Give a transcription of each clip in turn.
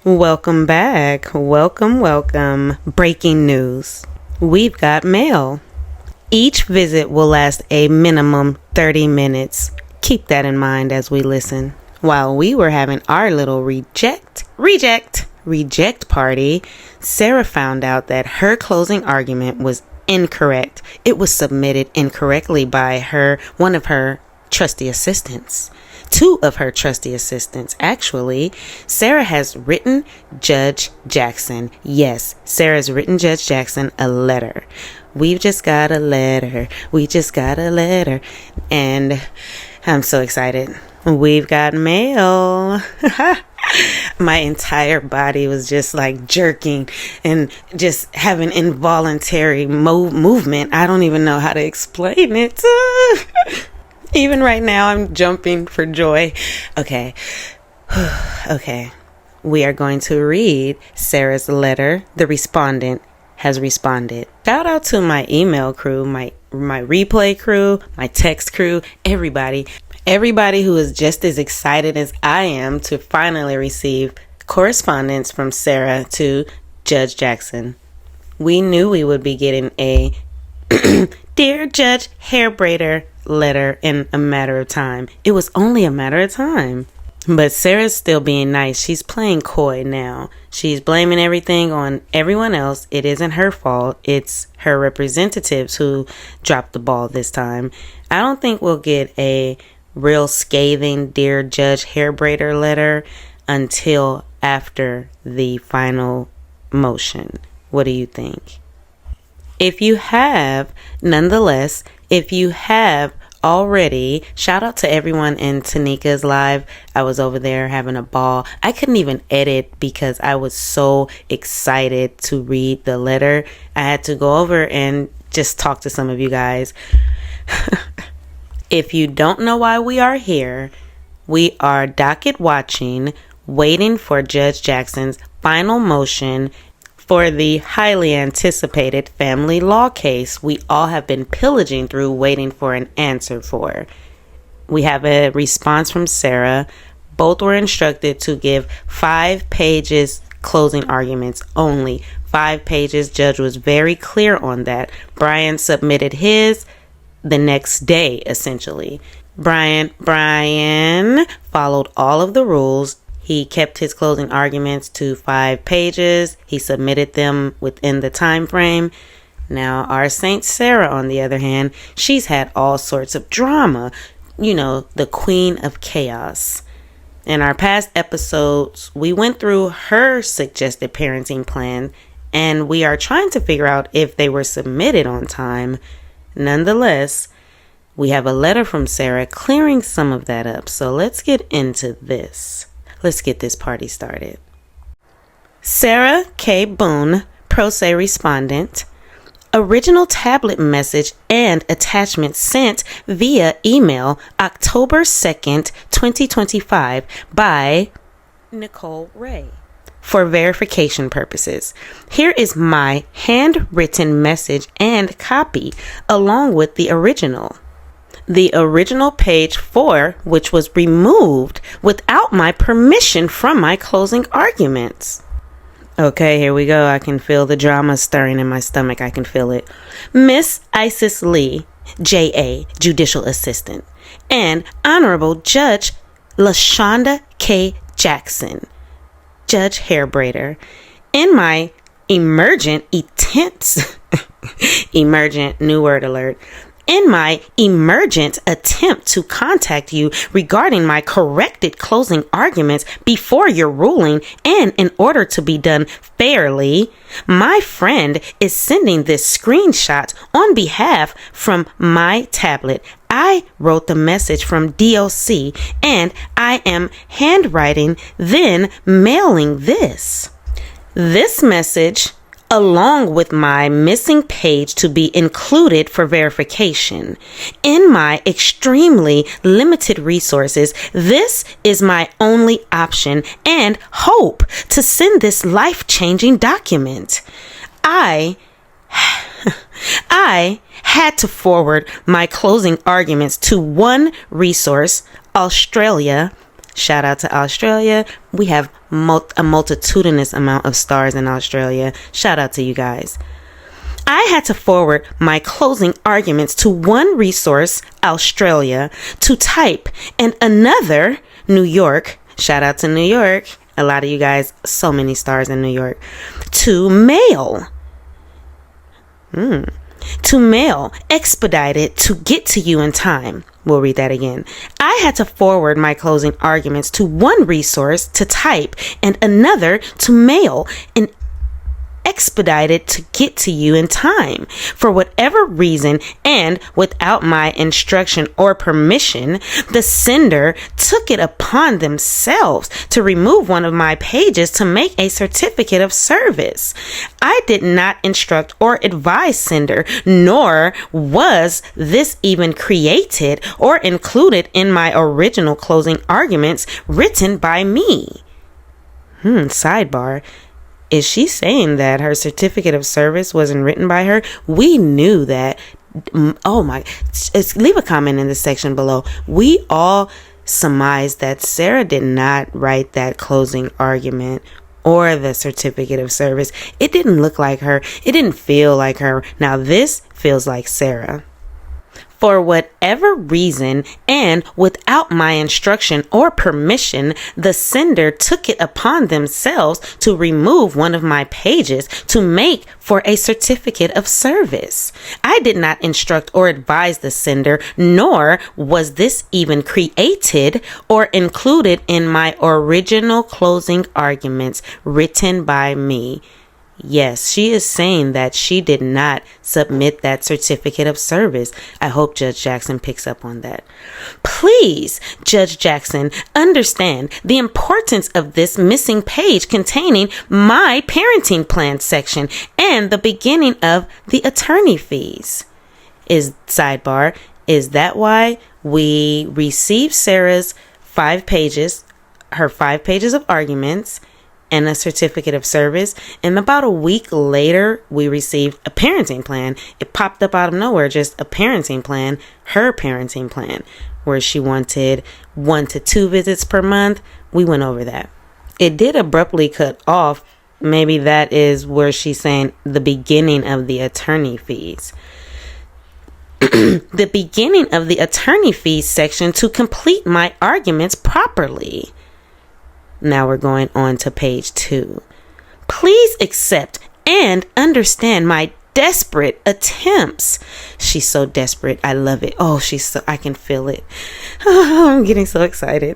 Welcome back. Welcome. Breaking news. We've got mail. Each visit will last a minimum 30 minutes. Keep that in mind as we listen. While we were having our little reject party, Sarah found out that her closing argument was incorrect. It was submitted incorrectly by one of her trusty assistants. Two of her trusty assistants, actually. Sarah has written Judge Jackson. Yes, Sarah's written Judge Jackson a letter. We've just got a letter. We just got a letter. And I'm so excited. We've got mail. My entire body was just like jerking and just having involuntary movement. I don't even know how to explain it. Even right now, I'm jumping for joy. Okay. We are going to read Sarah's letter. The respondent has responded. Shout out to my email crew, my replay crew, my text crew, everybody who is just as excited as I am to finally receive correspondence from Sarah to Judge Jackson. We knew we would be getting a Dear Judge Hairbraider letter in a matter of time. It was only a matter of time. But Sarah's still being nice. She's playing coy now. She's blaming everything on everyone else. It isn't her fault. It's her representatives who dropped the ball this time. I don't think we'll get a real scathing Dear Judge Hairbraider letter until after the final motion. What do you think? If you have already, shout out to everyone in Tanika's live. I was over there having a ball. I couldn't even edit because I was so excited to read the letter. I had to go over and just talk to some of you guys. If you don't know why we are here, we are docket watching, waiting for Judge Jackson's final motion for the highly anticipated family law case we all have been pillaging through waiting for an answer for. We have a response from Sarah. Both were instructed to give 5 pages closing arguments only. 5 pages. Judge was very clear on that. Brian submitted his the next day, essentially. Brian followed all of the rules. He kept his closing arguments to 5 pages. He submitted them within the time frame. Now, our Saint Sarah, on the other hand, she's had all sorts of drama. You know, the queen of chaos. In our past episodes, we went through her suggested parenting plan, and we are trying to figure out if they were submitted on time. Nonetheless, we have a letter from Sarah clearing some of that up. So let's get into this. Let's get this party started. Sarah K. Boone, pro se respondent. Original tablet message and attachment sent via email October 2nd, 2025 by Nicole Ray. For verification purposes, here is my handwritten message and copy along with the original. The original page 4, which was removed without my permission from my closing arguments. Okay, here we go. I can feel the drama stirring in my stomach. I can feel it. Miss Isis Lee, J.A., Judicial Assistant, and Honorable Judge LaShonda K. Jackson, Judge Hairbraider, in my emergent new word alert. In my emergent attempt to contact you regarding my corrected closing arguments before your ruling and in order to be done fairly, my friend is sending this screenshot on behalf from my tablet. I wrote the message from DOC and I am handwriting, then mailing this. This message along with my missing page to be included for verification. In my extremely limited resources, this is my only option and hope to send this life-changing document. I had to forward my closing arguments to one resource, Australia, Shout out to Australia. We have a multitudinous amount of stars in Australia. Shout out to you guys. I had to forward my closing arguments to one resource, Australia, to type, and another, New York. Shout out to New York. A lot of you guys, so many stars in New York. To mail. To mail, expedited to get to you in time. We'll read that again. I had to forward my closing arguments to one resource to type and another to mail and expedited to get to you in time. For whatever reason and without my instruction or permission, the sender took it upon themselves to remove one of my pages to make a certificate of service. I did not instruct or advise sender, nor was this even created or included in my original closing arguments written by me. Sidebar. Is she saying that her certificate of service wasn't written by her? We knew that. Oh my. Leave a comment in the section below. We all surmised that Sarah did not write that closing argument or the certificate of service. It didn't look like her. It didn't feel like her. Now this feels like Sarah. For whatever reason and without my instruction or permission, the sender took it upon themselves to remove one of my pages to make for a certificate of service. I did not instruct or advise the sender, nor was this even created or included in my original closing arguments written by me. Yes, she is saying that she did not submit that certificate of service. I hope Judge Jackson picks up on that. Please, Judge Jackson, understand the importance of this missing page containing my parenting plan section and the beginning of the attorney fees. Is that why we received Sarah's 5 pages, her 5 pages of arguments, and a certificate of service, and about a week later we received a parenting plan? It popped up out of nowhere, just a parenting plan, her parenting plan, where she wanted 1 to 2 visits per month. We went over that. It did abruptly cut off. Maybe that is where she's saying the beginning of the attorney fees. The beginning of the attorney fees section to complete my arguments properly. Now we're going on to page 2. Please accept and understand my desperate attempts. She's so desperate. I love it. Oh, I can feel it. Oh, I'm getting so excited.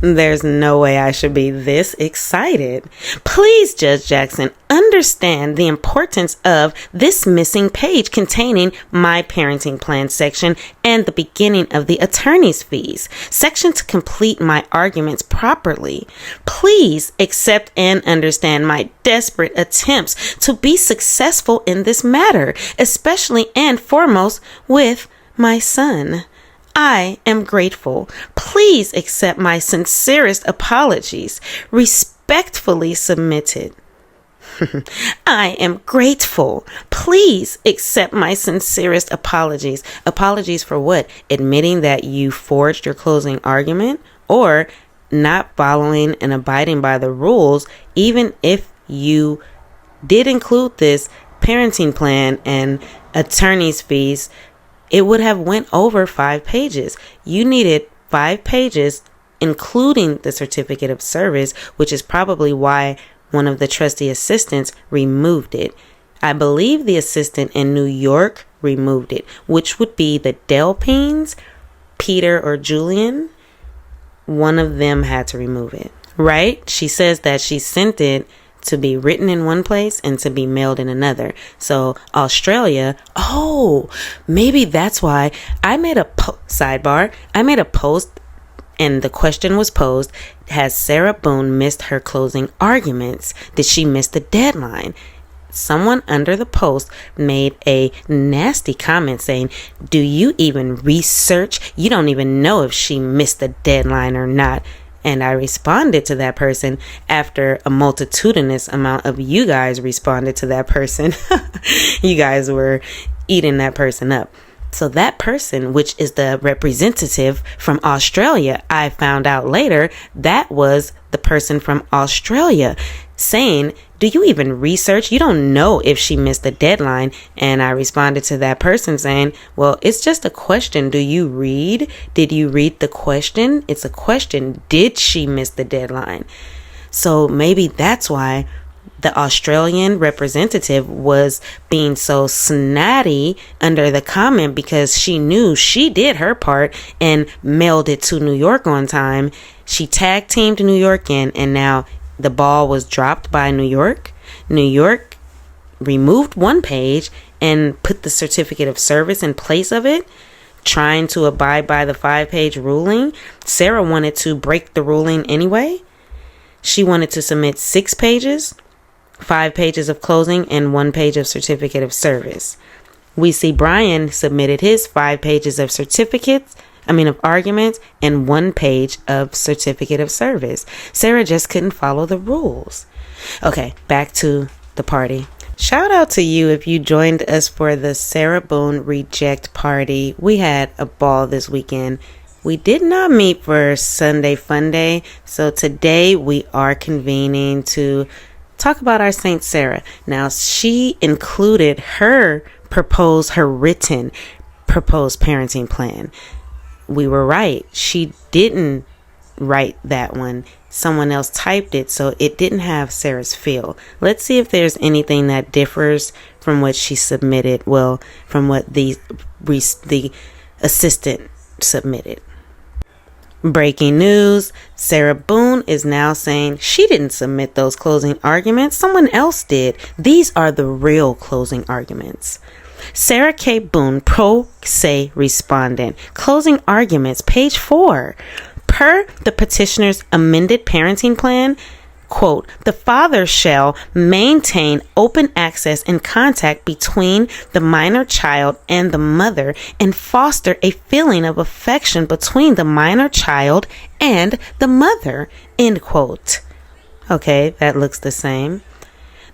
There's no way I should be this excited. Please, Judge Jackson, understand the importance of this missing page containing my parenting plan section and the beginning of the attorney's fees section to complete my arguments properly. Please accept and understand my desperate attempts to be successful in this matter, especially and foremost with my son. I am grateful. Please accept my sincerest apologies. Respectfully submitted. I am grateful. Please accept my sincerest apologies. Apologies for what? Admitting that you forged your closing argument or not following and abiding by the rules, even if you did include this parenting plan and attorney's fees. It would have went over 5 pages. You needed 5 pages, including the certificate of service, which is probably why one of the trustee assistants removed it. I believe the assistant in New York removed it, which would be the Delpines, Peter or Julian. One of them had to remove it, right? She says that she sent it to be written in one place and to be mailed in another. So Australia, maybe that's why I made a sidebar. I made a post and the question was posed, has Sarah Boone missed her closing arguments? Did she miss the deadline? Someone under the post made a nasty comment saying, do you even research? You don't even know if she missed the deadline or not. And I responded to that person after a multitudinous amount of you guys responded to that person. You guys were eating that person up. So that person, which is the representative from Australia, I found out later, that was the person from Australia saying, do you even research? You don't know if she missed the deadline. And I responded to that person saying, well, it's just a question. Do you read? Did you read the question? It's a question. Did she miss the deadline? So maybe that's why the Australian representative was being so snotty under the comment, because she knew she did her part and mailed it to New York on time. She tag teamed New York in, and now the ball was dropped by New York. New York removed one page and put the certificate of service in place of it, trying to abide by the 5-page ruling. Sarah wanted to break the ruling anyway. She wanted to submit 6 pages, 5 pages of closing, and 1 page of certificate of service. We see Brian submitted his 5 pages of of arguments and 1 page of certificate of service. Sarah just couldn't follow the rules. Okay, back to the party. Shout out to you if you joined us for the Sarah Boone Reject Party. We had a ball this weekend. We did not meet for Sunday Fun Day, so today we are convening to talk about our Saint Sarah. Now, she included her written proposed parenting plan. We were right. She didn't write that one. Someone else typed it, so it didn't have Sarah's feel. Let's see if there's anything that differs from what she submitted. Well, from what the assistant submitted. Breaking news, Sarah Boone is now saying she didn't submit those closing arguments. Someone else did. These are the real closing arguments. Sarah K. Boone, pro se respondent. Closing arguments, page 4. Per the petitioner's amended parenting plan, quote, the father shall maintain open access and contact between the minor child and the mother and foster a feeling of affection between the minor child and the mother, end quote. Okay, that looks the same.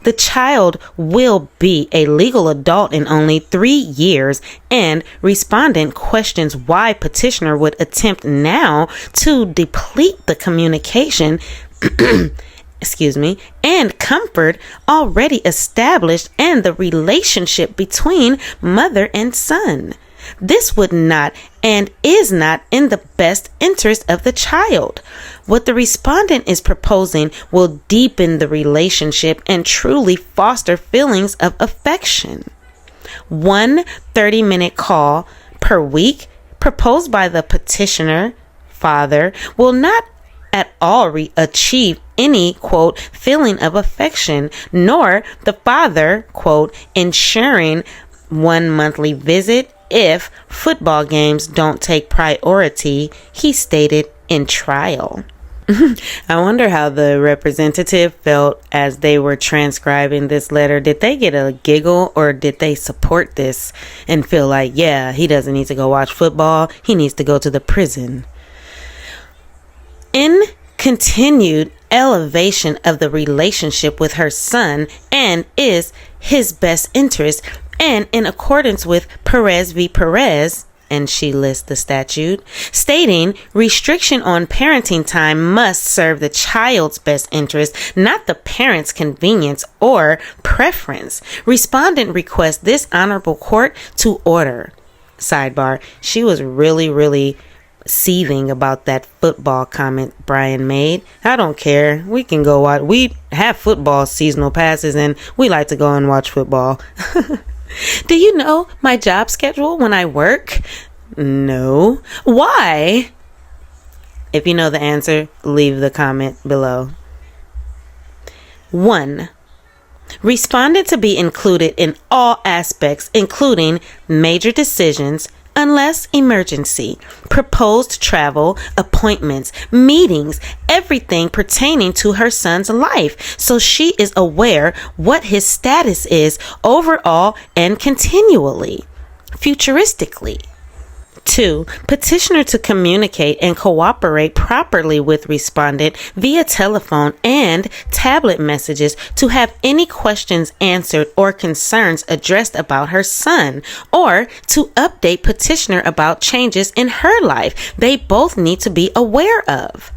The child will be a legal adult in only 3 years, and respondent questions why petitioner would attempt now to deplete the communication and comfort already established and the relationship between mother and son. This would not and is not in the best interest of the child. What the respondent is proposing will deepen the relationship and truly foster feelings of affection. 1 30-minute call per week proposed by the petitioner, father, will not at all achieve any, quote, feeling of affection, nor the father, quote, ensuring 1 monthly visit if football games don't take priority, he stated in trial. I wonder how the representative felt as they were transcribing this letter. Did they get a giggle, or did they support this and feel like, yeah, he doesn't need to go watch football, he needs to go to the prison? In continued elevation of the relationship with her son and is his best interest, and in accordance with Perez v. Perez, and she lists the statute, stating restriction on parenting time must serve the child's best interest, not the parent's convenience or preference. Respondent requests this honorable court to order. Sidebar, she was really seething about that football comment Brian made. I don't care. We can go watch. We have football seasonal passes and we like to go and watch football. Do you know my job schedule when I work? No. Why? If you know the answer, leave the comment below. 1. Respondent to be included in all aspects, including major decisions, unless emergency, proposed travel, appointments, meetings, everything pertaining to her son's life, so she is aware what his status is overall and continually. Futuristically. 2. Petitioner to communicate and cooperate properly with respondent via telephone and tablet messages to have any questions answered or concerns addressed about her son, or to update petitioner about changes in her life they both need to be aware of.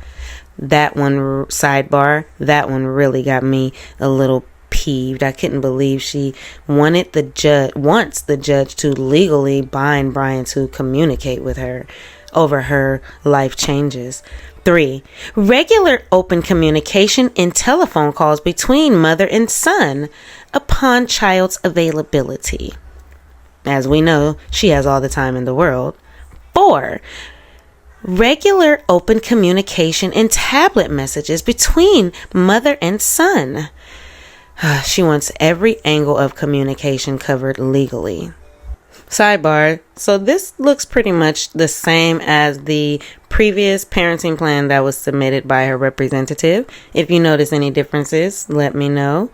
That one, sidebar, that one really got me a little peeved. I couldn't believe she wants the judge to legally bind Brian to communicate with her over her life changes. 3. Regular open communication in telephone calls between mother and son upon child's availability. As we know, she has all the time in the world. 4. Regular open communication in tablet messages between mother and son. She wants every angle of communication covered legally. Sidebar, so this looks pretty much the same as the previous parenting plan that was submitted by her representative. If you notice any differences, let me know.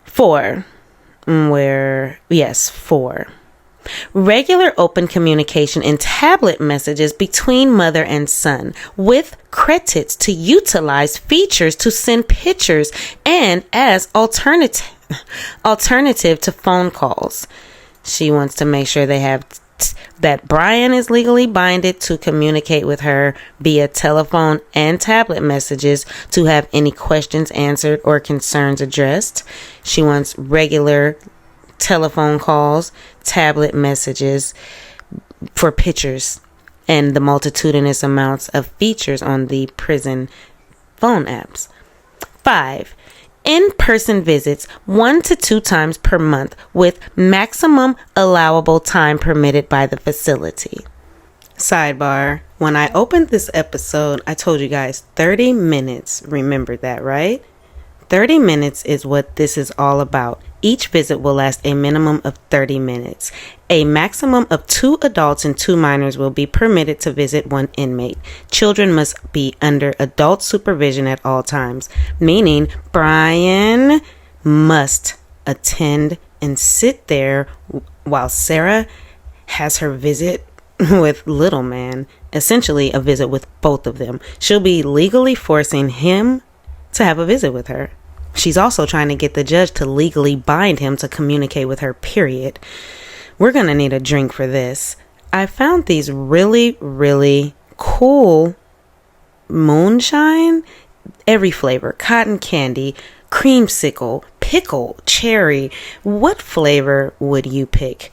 4. 4. Regular open communication in tablet messages between mother and son with credits to utilize features to send pictures and as alternative to phone calls. She wants to make sure they have that Brian is legally binded to communicate with her via telephone and tablet messages to have any questions answered or concerns addressed. She wants regular telephone calls, tablet messages for pictures, and the multitudinous amounts of features on the prison phone apps. 5. In-person visits 1 to 2 times per month with maximum allowable time permitted by the facility. Sidebar, when I opened this episode, I told you guys 30 minutes. Remember that, right? 30 minutes is what this is all about. Each visit will last a minimum of 30 minutes. A maximum of 2 adults and 2 minors will be permitted to visit one inmate. Children must be under adult supervision at all times, meaning Brian must attend and sit there while Sarah has her visit with little man, essentially a visit with both of them. She'll be legally forcing him to have a visit with her. She's also trying to get the judge to legally bind him to communicate with her, period. We're going to need a drink for this. I found these really, really cool moonshine. Every flavor. Cotton candy, creamsicle, pickle, cherry. What flavor would you pick?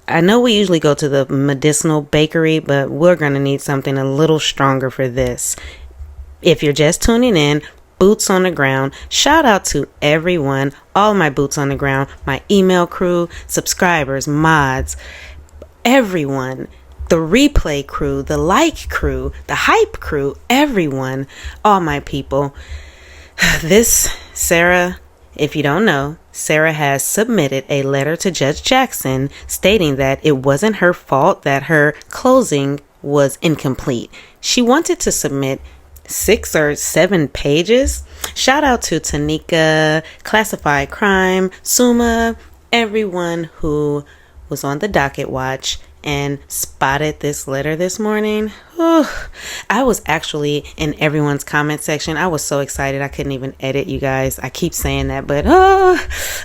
I know we usually go to the medicinal bakery, but we're going to need something a little stronger for this. If you're just tuning in, boots on the ground, shout out to everyone, all my boots on the ground, my email crew, subscribers, mods, everyone, the replay crew, the like crew, the hype crew, everyone, all my people. This, Sarah, if you don't know, Sarah has submitted a letter to Judge Jackson stating that it wasn't her fault that her closing was incomplete. She wanted to submit 6 or 7 pages. Shout out to Tanika, Classified Crime, Suma, everyone who was on the docket watch and spotted this letter this morning. Whew. I was actually in everyone's comment section. I was so excited I couldn't even edit, you guys. I keep saying that, but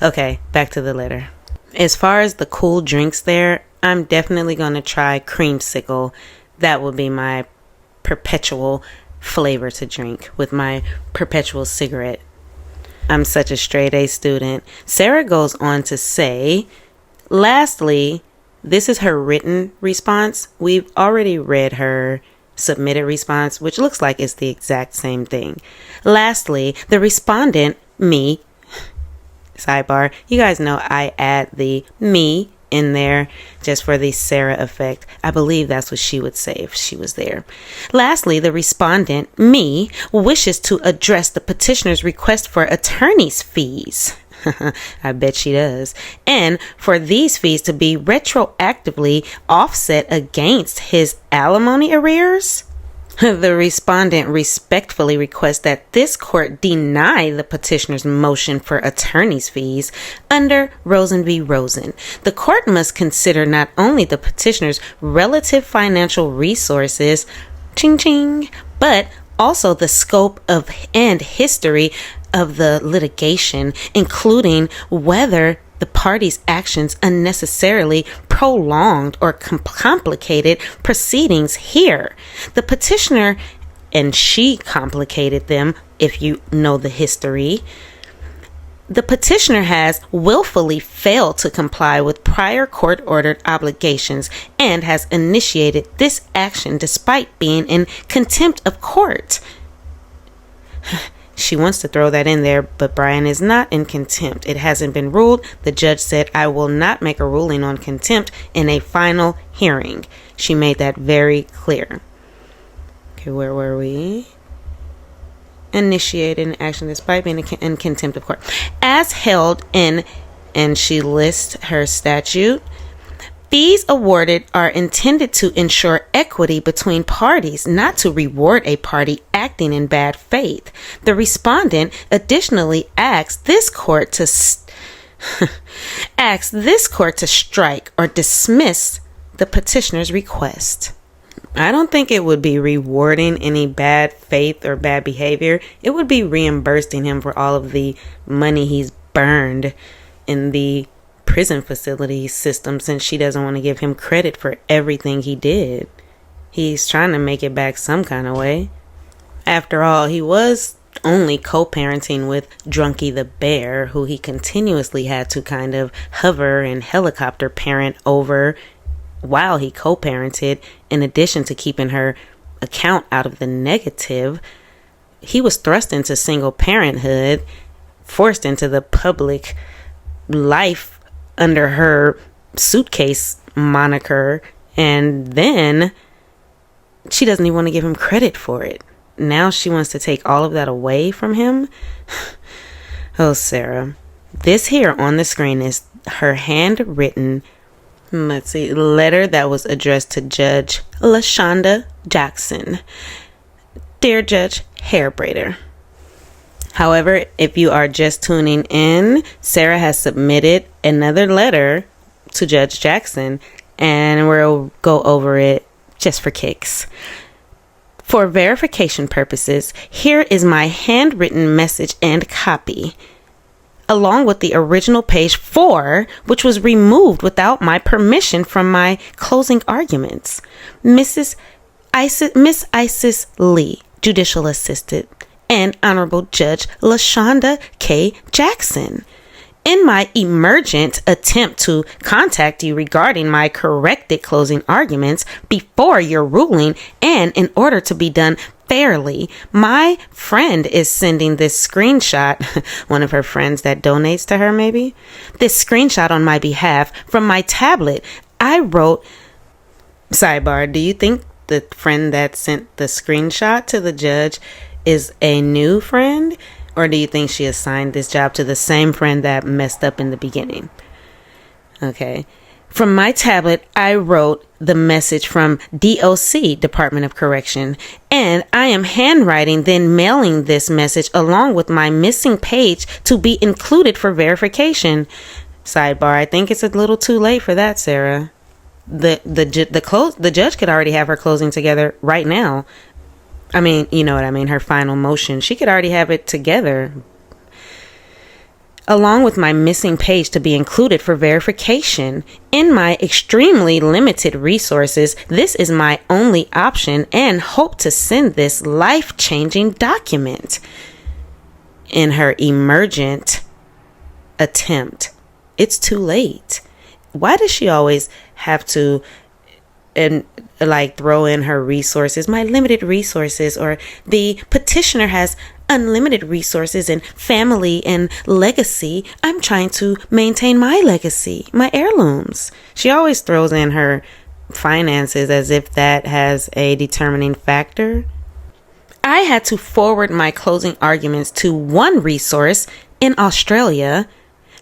okay, back to the letter. As far as the cool drinks there, I'm definitely going to try creamsicle. That will be my perpetual flavor to drink with my perpetual cigarette. I'm such a straight A student. Sarah goes on to say, lastly, this is her written response. We've already read her submitted response, which looks like it's the exact same thing. Lastly, the respondent, me, sidebar, you guys know I add the me in there just for the Sarah effect. I believe that's what she would say if she was there. Lastly, the respondent, me, wishes to address the petitioner's request for attorney's fees. I bet she does. And for these fees to be retroactively offset against his alimony arrears. The respondent respectfully requests that this court deny the petitioner's motion for attorney's fees under Rosen v. Rosen. The court must consider not only the petitioner's relative financial resources, ching ching, but also the scope of and history of the litigation, including whether the party's actions unnecessarily prolonged or complicated proceedings here. The petitioner, and she complicated them, if you know the history. The petitioner has willfully failed to comply with prior court-ordered obligations and has initiated this action despite being in contempt of court. She wants to throw that in there, but Brian is not in contempt. It hasn't been ruled. The judge said, I will not make a ruling on contempt in a final hearing. She made that very clear. Okay, where were we? Initiated an action despite being in contempt of court. As held in, and she lists her statute, fees awarded are intended to ensure equity between parties, not to reward a party acting in bad faith. The respondent additionally asks this court to strike or dismiss the petitioner's request. I don't think it would be rewarding any bad faith or bad behavior. It would be reimbursing him for all of the money he's burned in the prison facility system, since she doesn't want to give him credit for everything he did. He's trying to make it back some kind of way. After all, he was only co-parenting with Drunky the Bear, who he continuously had to kind of hover and helicopter parent over while he co-parented, in addition to keeping her account out of the negative. He was thrust into single parenthood, forced into the public life under her suitcase moniker, and then she doesn't even want to give him credit for it. Now she wants to take all of that away from him. Oh, Sarah. This here on the screen is her handwritten, letter that was addressed to Judge LaShonda Jackson. Dear Judge Hairbraider. However, if you are just tuning in, Sarah has submitted another letter to Judge Jackson, and we'll go over it just for kicks. For verification purposes, here is my handwritten message and copy, along with the original page 4, which was removed without my permission from my closing arguments. Miss Isis Lee, Judicial Assistant, and Honorable Judge LaShonda K. Jackson. In my emergent attempt to contact you regarding my corrected closing arguments before your ruling, and in order to be done fairly, my friend is sending this screenshot, one of her friends that donates to her maybe, this screenshot on my behalf from my tablet. I wrote, sidebar, do you think the friend that sent the screenshot to the judge is a new friend, or do you think she assigned this job to the same friend that messed up in the beginning? Okay. From my tablet, I wrote the message from DOC, Department of Correction, and I am handwriting, then mailing this message along with my missing page to be included for verification. Sidebar, I think it's a little too late for that, Sarah. The judge could already have her closing together right now. I mean, you know what I mean, her final motion. She could already have it together, along with my missing page to be included for verification. In my extremely limited resources, this is my only option, and hope to send this life-changing document. In her emergent attempt, it's too late. Why does she always have to throw in her resources, my limited resources, or the petitioner has unlimited resources and family and legacy? I'm trying to maintain my legacy, my heirlooms. She always throws in her finances as if that has a determining factor. I had to forward my closing arguments to one resource in Australia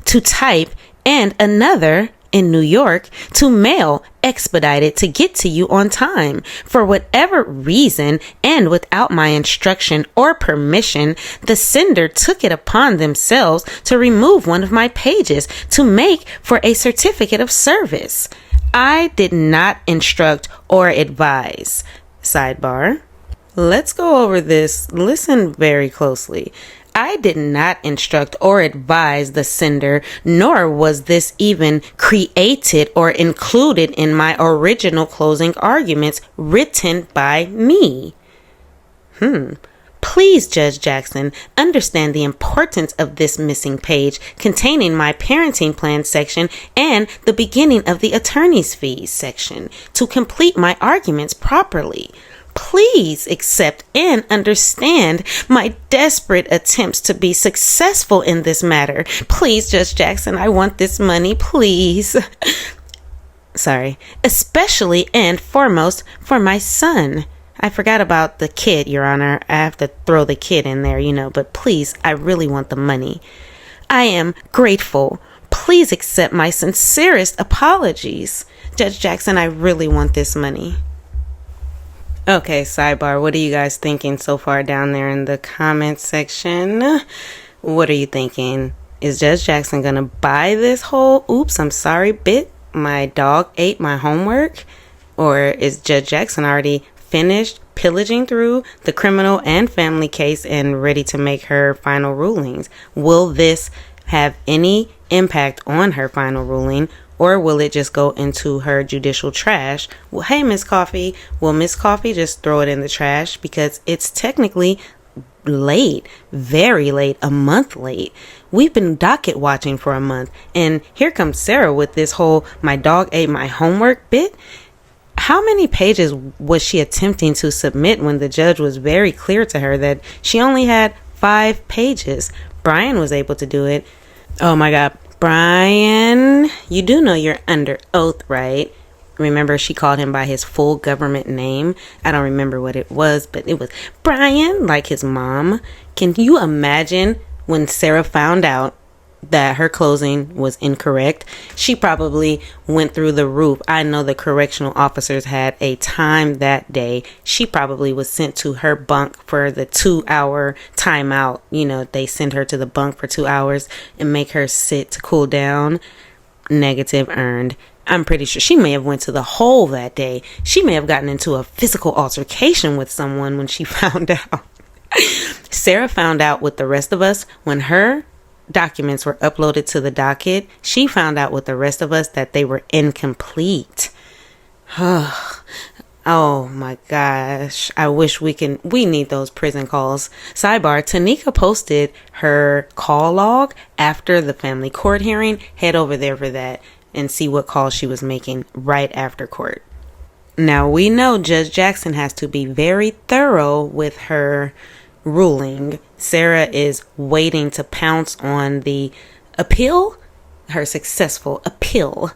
to type and another in New York to mail expedited to get to you on time. For whatever reason, and without my instruction or permission, the sender took it upon themselves to remove one of my pages to make for a certificate of service. I did not instruct or advise. Sidebar. Let's go over this. Listen very closely. I did not instruct or advise the sender, nor was this even created or included in my original closing arguments written by me. Please, Judge Jackson, understand the importance of this missing page containing my parenting plan section and the beginning of the attorney's fees section to complete my arguments properly. Please accept and understand my desperate attempts to be successful in this matter. Please, Judge Jackson, I want this money, please. Sorry. Especially and foremost for my son. I forgot about the kid, Your Honor. I have to throw the kid in there, but please, I really want the money. I am grateful. Please accept my sincerest apologies. Judge Jackson, I really want this money. Okay, sidebar. What are you guys thinking so far down there in the comment section? What are you thinking? Is Judge Jackson gonna buy this whole oops, I'm sorry bit? My dog ate my homework? Or is Judge Jackson already finished pillaging through the criminal and family case and ready to make her final rulings? Will this have any impact on her final ruling? Or will it just go into her judicial trash? Well, hey, Miss Coffee, will Miss Coffee just throw it in the trash? Because it's technically late, very late, a month late. We've been docket watching for a month. And here comes Sarah with this whole my dog ate my homework bit. How many pages was she attempting to submit when the judge was very clear to her that she only had 5 pages? Brian was able to do it. Oh my God. Brian, you do know you're under oath, right? Remember, she called him by his full government name. I don't remember what it was, but it was Brian, like his mom. Can you imagine when Sarah found out that her closing was incorrect? She probably went through the roof. I know the correctional officers had a time that day. She probably was sent to her bunk for the 2-hour timeout. They send her to the bunk for 2 hours and make her sit to cool down. Negative earned. I'm pretty sure she may have went to the hole that day. She may have gotten into a physical altercation with someone when she found out. Sarah found out with the rest of us when her documents were uploaded to the docket. She found out with the rest of us that they were incomplete. Oh my gosh. I wish we need those prison calls. Sidebar, Tanika posted her call log after the family court hearing. Head over there for that and see what calls she was making right after court. Now we know Judge Jackson has to be very thorough with her ruling. Sarah is waiting to pounce on the appeal, her successful appeal.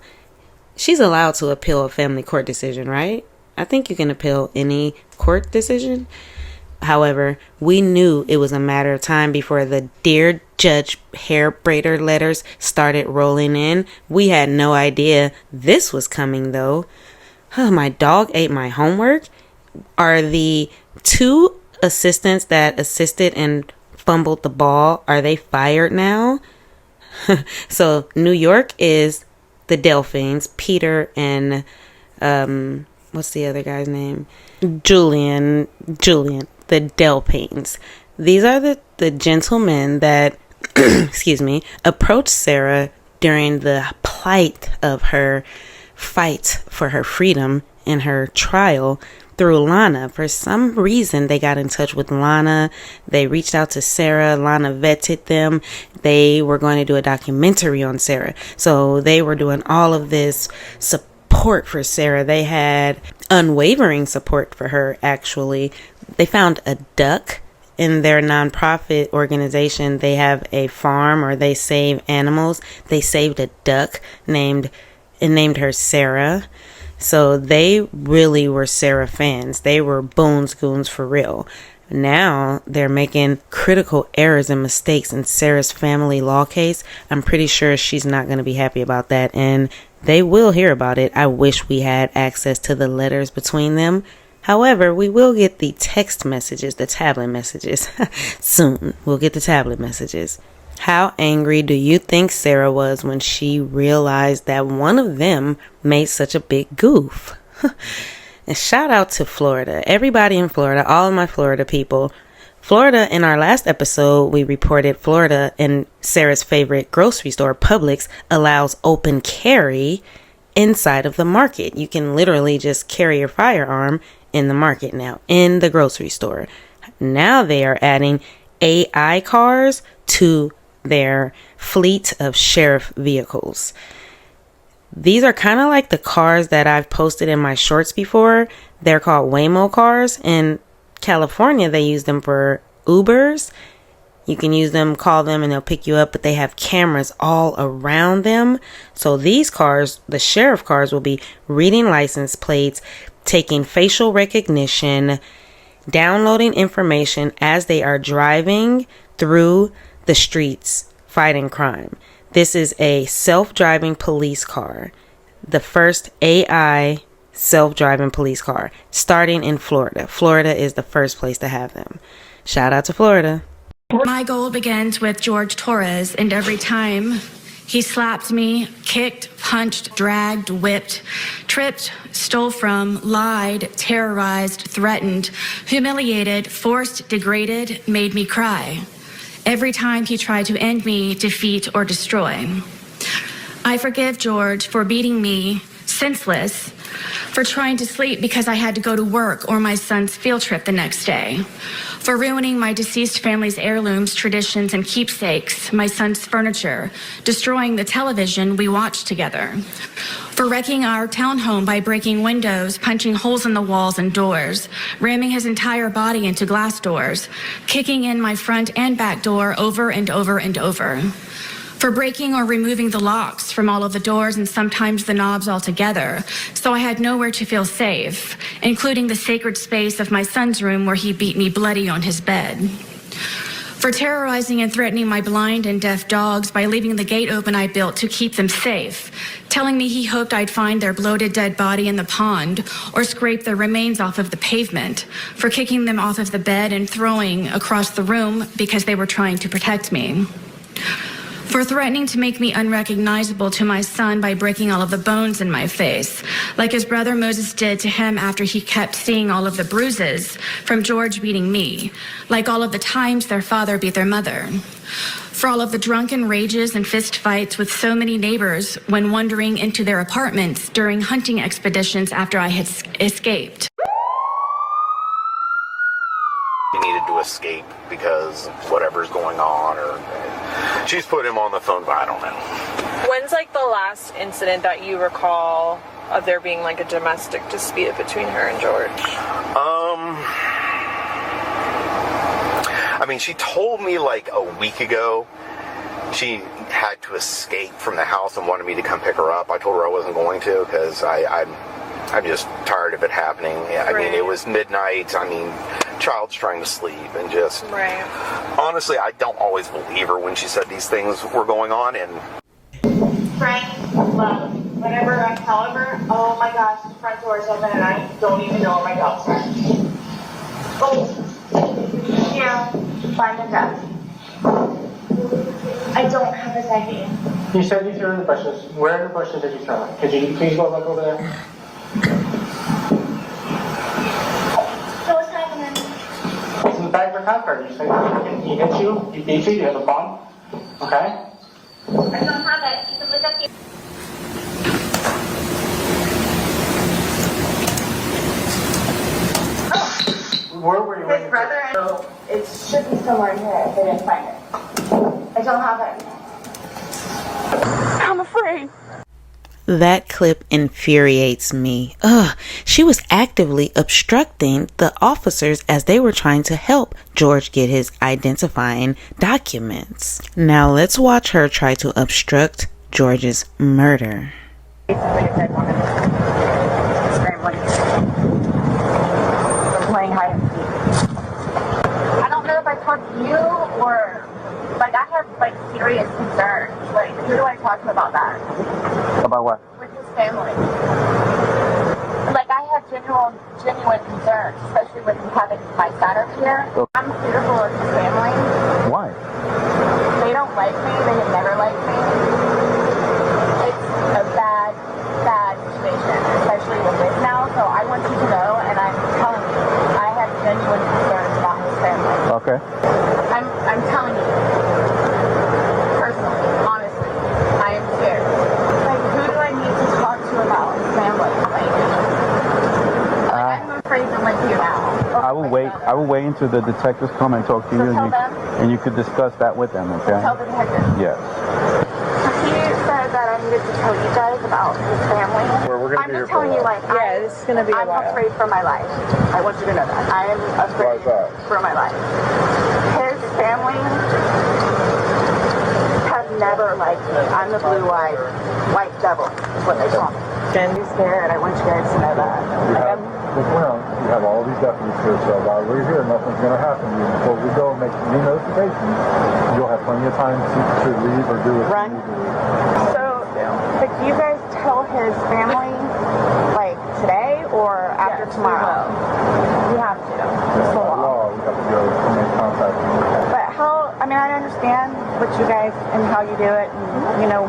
She's allowed to appeal a family court decision, right? I think you can appeal any court decision. However, we knew it was a matter of time before the Dear Judge hair braider letters started rolling in. We had no idea this was coming, though. My dog ate my homework. Are the 2 assistants that assisted and fumbled the ball, are they fired now? So New York is the Delphines, Peter and what's the other guy's name? Julian, the Delphines. These are the gentlemen that excuse me, approached Sarah during the plight of her fight for her freedom in her trial through Lana. For some reason, they got in touch with Lana. They reached out to Sarah. Lana vetted them. They were going to do a documentary on Sarah. So they were doing all of this support for Sarah. They had unwavering support for her, actually. They found a duck in their nonprofit organization. They have a farm, or they save animals. They saved a duck named her Sarah. So they really were Sarah fans. They were Boone's goons for real. Now they're making critical errors and mistakes in Sarah's family law case. I'm pretty sure she's not going to be happy about that. And They will hear about it. I wish we had access to the letters between them. However, we will get the text messages, the tablet messages, soon. We'll get the tablet messages. How angry do you think Sarah was when she realized that one of them made such a big goof? And shout out to Florida. Everybody in Florida, all of my Florida people. Florida, in our last episode, we reported Florida and Sarah's favorite grocery store, Publix, allows open carry inside of the market. You can literally just carry your firearm in the market now, in the grocery store. Now they are adding AI cars to their fleet of sheriff vehicles. These are kind of like the cars that I've posted in my shorts before. They're called Waymo cars. In California, they use them for Ubers. You can use them, call them, and they'll pick you up, but they have cameras all around them. So these cars, the sheriff cars, will be reading license plates, taking facial recognition, downloading information as they are driving through the streets fighting crime. This is a self-driving police car, the first AI self-driving police car, starting in Florida. Florida is the first place to have them. Shout out to Florida. My goal begins with George Torres, and every time he slapped me, kicked, punched, dragged, whipped, tripped, stole from, lied, terrorized, threatened, humiliated, forced, degraded, made me cry. Every time he tried to end me, defeat, or destroy. I forgive George for beating me senseless, for trying to sleep because I had to go to work or my son's field trip the next day, for ruining my deceased family's heirlooms, traditions, and keepsakes, my son's furniture, destroying the television we watched together, for wrecking our townhome by breaking windows, punching holes in the walls and doors, ramming his entire body into glass doors, kicking in my front and back door over and over and over, for breaking or removing the locks from all of the doors and sometimes the knobs altogether, so I had nowhere to feel safe, including the sacred space of my son's room where he beat me bloody on his bed. For terrorizing and threatening my blind and deaf dogs by leaving the gate open I built to keep them safe, telling me he hoped I'd find their bloated dead body in the pond or scrape their remains off of the pavement, for kicking them off of the bed and throwing across the room because they were trying to protect me. For threatening to make me unrecognizable to my son by breaking all of the bones in my face, like his brother Moses did to him after he kept seeing all of the bruises from George beating me, like all of the times their father beat their mother. For all of the drunken rages and fist fights with so many neighbors when wandering into their apartments during hunting expeditions after I had escaped. He needed to escape because whatever's going on, or she's put him on the phone, but I don't know. When's like the last incident that you recall of there being like a domestic dispute between her and George? I mean, she told me like a week ago she had to escape from the house and wanted me to come pick her up. I told her I wasn't going to because I'm just tired of it happening. I mean, it was midnight. I mean, child's trying to sleep and just... Right. Honestly, I don't always believe her when she said these things were going on. And Frank, love, whenever I tell her, oh my gosh, the front door is open and I don't even know where my dogs are. Oh, yeah, find the desk. I don't have his ID. You said you threw in the bushes. Where in the bushes did you throw it? Could you please go back over there? So what's happening? It's in the back of the cop car. You said he hit you, he beat you, you have a bump. Okay? I don't have it. You can look up the... Where were you? His brother, so it should be somewhere in here if they didn't find it. I don't have it. I'm afraid. That clip infuriates me. Ugh, she was actively obstructing the officers as they were trying to help George get his identifying documents. Now let's watch her try to obstruct George's murder. Playing hide and seek. I don't know if I talked to you or, like, I have, like, serious concerns. Like, who do I talk to about that? About what? With family. Like, I have genuine concerns, especially with having my son over here. I'm fearful of his family. Why? They don't like me. They have never liked me. It's a bad situation, especially with this now. So I want you to know, and I'm telling you, I have genuine concerns about his family. Okay. I'm telling you, personally, honestly, I am scared. Like, who do I need to talk to about his family? Like I'm afraid to link you now. I will wait. I will wait until the detectives come and talk to you, and you could discuss that with them. Okay. Tell the detectives. Yes. He said that I needed to tell you guys about his family. I'm just telling you, like, this is gonna be I'm afraid for my life. I want you to know that. I am afraid for my life. His family have never liked me. I'm the blue-eyed white devil, is what they call me. And I'm scared. I want you guys to know that. You have all these deputies here, so while we're here, nothing's going to happen to you. Before we go and make any notifications, you'll have plenty of time to leave or do what you need to do. So, but do you guys tell his family, like, today or after tomorrow? You have to. It's the law. We have to go and make contact. But how, I mean, I understand what you guys and how you do it, and, you know,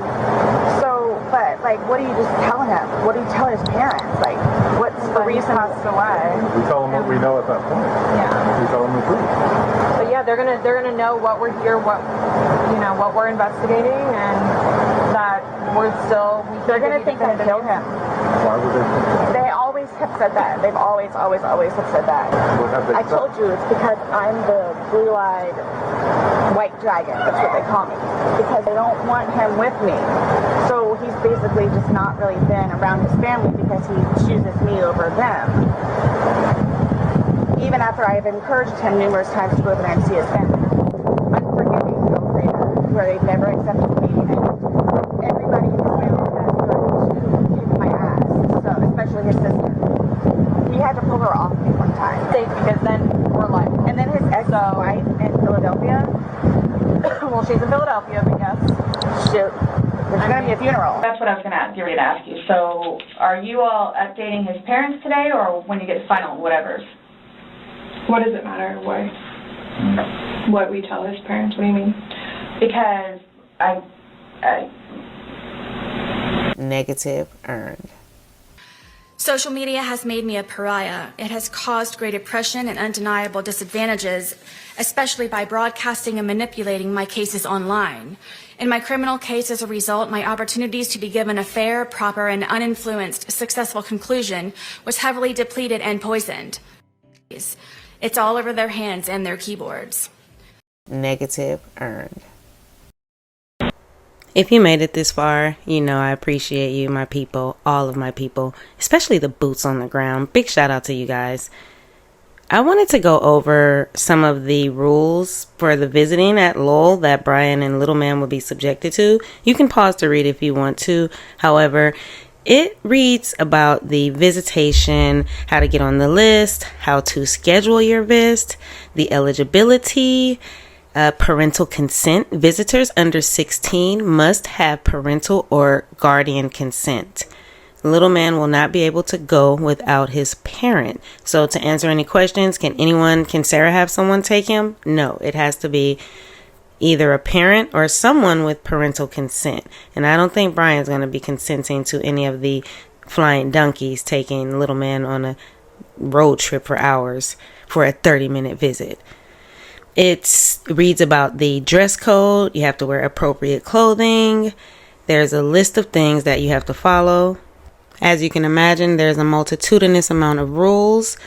so, but, like, what do you just tell him? What do you tell his parents? Like, what's the reason as to why? We tell them what we know at that point. Yeah. We tell them the truth. But yeah, they're gonna know what we're here, what we're investigating, and that they're gonna think I killed him. Why would they think that? They always have said that. They've always have said that. What have they I told you it's because I'm the blue-eyed white dragon. That's what they call me. Because they don't want him with me. So he's basically just not really been around his family because he chooses me over them. Even after I have encouraged him numerous times to go over there and see his family. Unforgiving Alfredo, where they've never accepted me. And everybody in his family has tried to kick my ass. So, especially his sister. He had to pull her off me one time. because then we're like, And then his ex-wife in Philadelphia. well, she's in Philadelphia, but yes. Shoot. There's going to be a funeral. That's what I was going to get ready to ask you. So, are you all updating his parents today, or when you get final whatevers? What does it matter what we tell his parents? What do you mean? Because Negative earned. Social media has made me a pariah. It has caused great oppression and undeniable disadvantages, especially by broadcasting and manipulating my cases online. In my criminal case, as a result, my opportunities to be given a fair, proper, and uninfluenced, successful conclusion was heavily depleted and poisoned. It's all over their hands and their keyboards. Negative earned. If you made it this far, you know I appreciate you, my people, all of my people, especially the boots on the ground. Big shout out to you guys. I wanted to go over some of the rules for the visiting at Lowell that Brian and Little Man will be subjected to. You can pause to read if you want to. However, it reads about the visitation, how to get on the list, how to schedule your visit, the eligibility, parental consent. Visitors under 16 must have parental or guardian consent. Little Man will not be able to go without his parent. So to answer any questions, can Sarah have someone take him? No, it has to be either a parent or someone with parental consent. And I don't think Brian's going to be consenting to any of the flying donkeys taking Little Man on a road trip for hours for a 30-minute visit. It reads about the dress code. You have to wear appropriate clothing. There's a list of things that you have to follow. As you can imagine, there's a multitudinous amount of rules.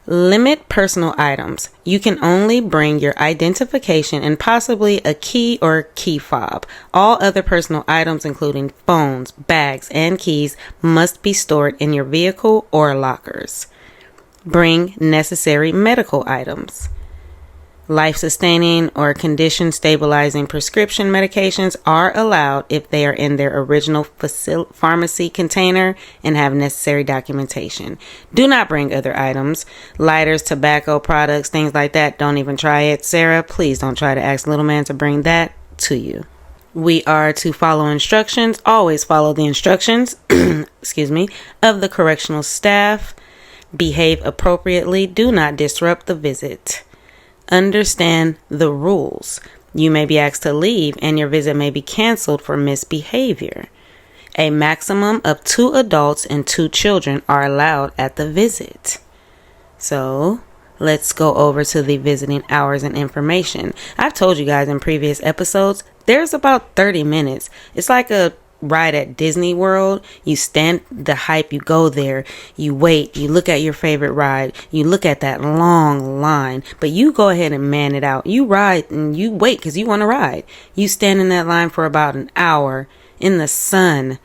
Limit personal items. You can only bring your identification and possibly a key or key fob. All other personal items, including phones, bags, and keys, must be stored in your vehicle or lockers. Bring necessary medical items. Life-sustaining or condition-stabilizing prescription medications are allowed if they are in their original pharmacy container and have necessary documentation. Do not bring other items, lighters, tobacco products, things like that. Don't even try it. Sarah, please don't try to ask Little Man to bring that to you. We are to follow instructions, always follow the instructions, excuse me, of the correctional staff. Behave appropriately. Do not disrupt the visit. Understand the rules. You may be asked to leave and your visit may be canceled for misbehavior. A maximum of 2 adults and 2 children are allowed at the visit. So, let's go over to the visiting hours and information. I've told you guys in previous episodes, there's about 30 minutes. It's like a ride at Disney World. You stand the hype, you go there, you wait, you look at your favorite ride, you look at that long line, but you go ahead and man it out. You ride and you wait because you want to ride. You stand in that line for about an hour in the sun.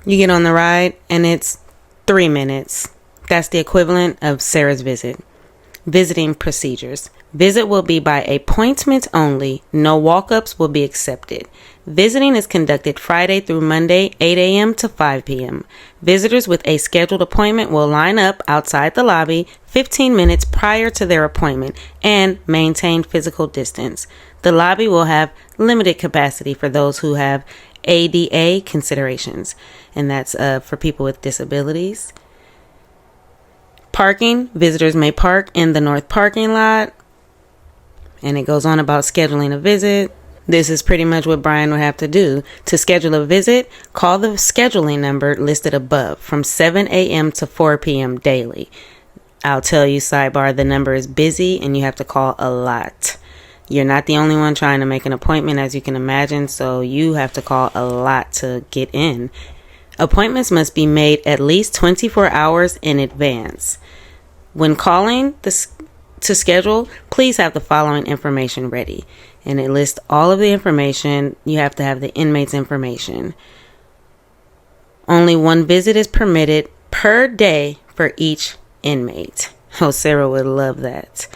You get on the ride and it's 3 minutes. That's the equivalent of Sarah's visit. Visiting procedures. Visit will be by appointment only. No walk-ups will be accepted. Visiting is conducted Friday through Monday, 8 a.m. to 5 p.m. Visitors with a scheduled appointment will line up outside the lobby 15 minutes prior to their appointment and maintain physical distance. The lobby will have limited capacity for those who have ADA considerations, and that's for people with disabilities. Parking. Visitors may park in the north parking lot. And it goes on about scheduling a visit. This is pretty much what Brian would have to do. To schedule a visit, call the scheduling number listed above from 7 a.m. to 4 p.m. daily. I'll tell you, sidebar, the number is busy and you have to call a lot. You're not the only one trying to make an appointment, as you can imagine, so you have to call a lot to get in. Appointments must be made at least 24 hours in advance. When calling to schedule, please have the following information ready. And it lists all of the information. You have to have the inmate's information. Only 1 visit is permitted per day for each inmate. Oh, Sarah would love that.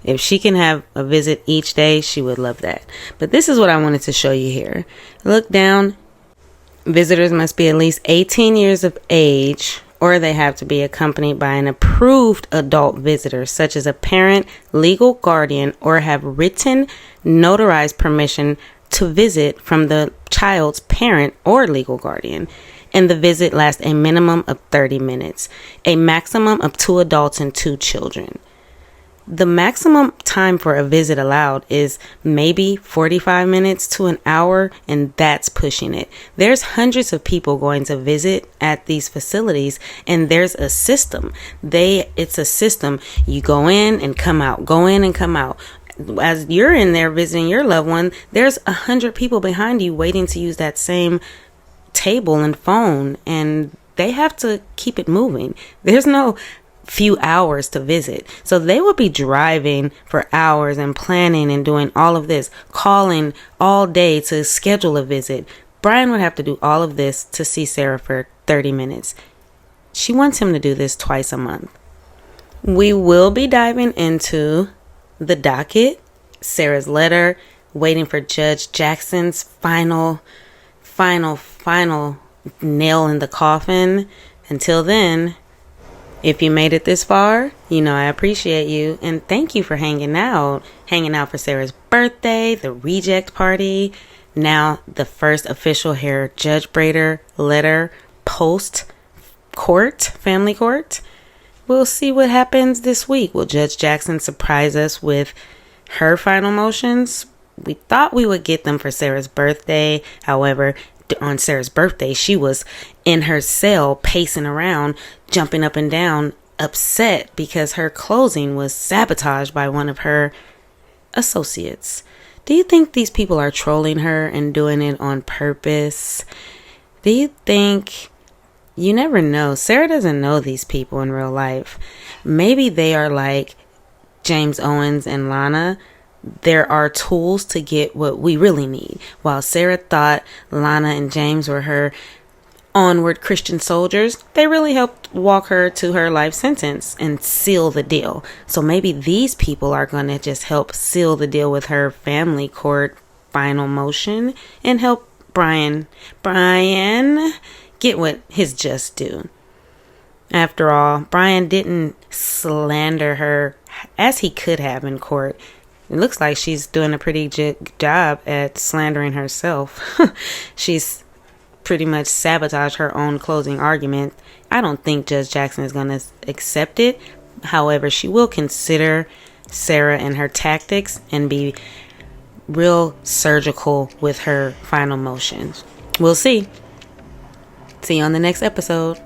If she can have a visit each day, she would love that. But this is what I wanted to show you here. Look down. Visitors must be at least 18 years of age, or they have to be accompanied by an approved adult visitor, such as a parent, legal guardian, or have written notarized permission to visit from the child's parent or legal guardian. And the visit lasts a minimum of 30 minutes, a maximum of 2 adults and 2 children. The maximum time for a visit allowed is maybe 45 minutes to an hour, and that's pushing it. There's hundreds of people going to visit at these facilities, and there's a system. It's a system. You go in and come out, go in and come out. As you're in there visiting your loved one, there's 100 people behind you waiting to use that same table and phone, and they have to keep it moving. There's no few hours to visit. So they will be driving for hours and planning and doing all of this, calling all day to schedule a visit. Brian would have to do all of this to see Sarah for 30 minutes. She wants him to do this twice a month. We will be diving into the docket, Sarah's letter, waiting for Judge Jackson's final nail in the coffin. Until then, if you made it this far, you know I appreciate you, and thank you for hanging out for Sarah's birthday, the reject party, now the first official hair Judge Braided letter post court, family court. We'll see what happens this week. Will Judge Jackson surprise us with her final motions? We thought we would get them for Sarah's birthday. However, on Sarah's birthday, she was in her cell pacing around, jumping up and down, upset because her closing was sabotaged by one of her associates. Do you think these people are trolling her and doing it on purpose? Do you think... You never know. Sarah doesn't know these people in real life. Maybe they are like James Owens and Lana. There are tools to get what we really need. While Sarah thought Lana and James were her onward Christian soldiers, they really helped walk her to her life sentence and seal the deal. So maybe these people are going to just help seal the deal with her family court final motion and help Brian get what his just due. After all, Brian didn't slander her as he could have in court. it looks like she's doing a pretty good job at slandering herself. She's pretty much sabotaged her own closing argument. I don't think Judge Jackson is going to accept it. However, she will consider Sarah and her tactics and be real surgical with her final motions. We'll see. See you on the next episode.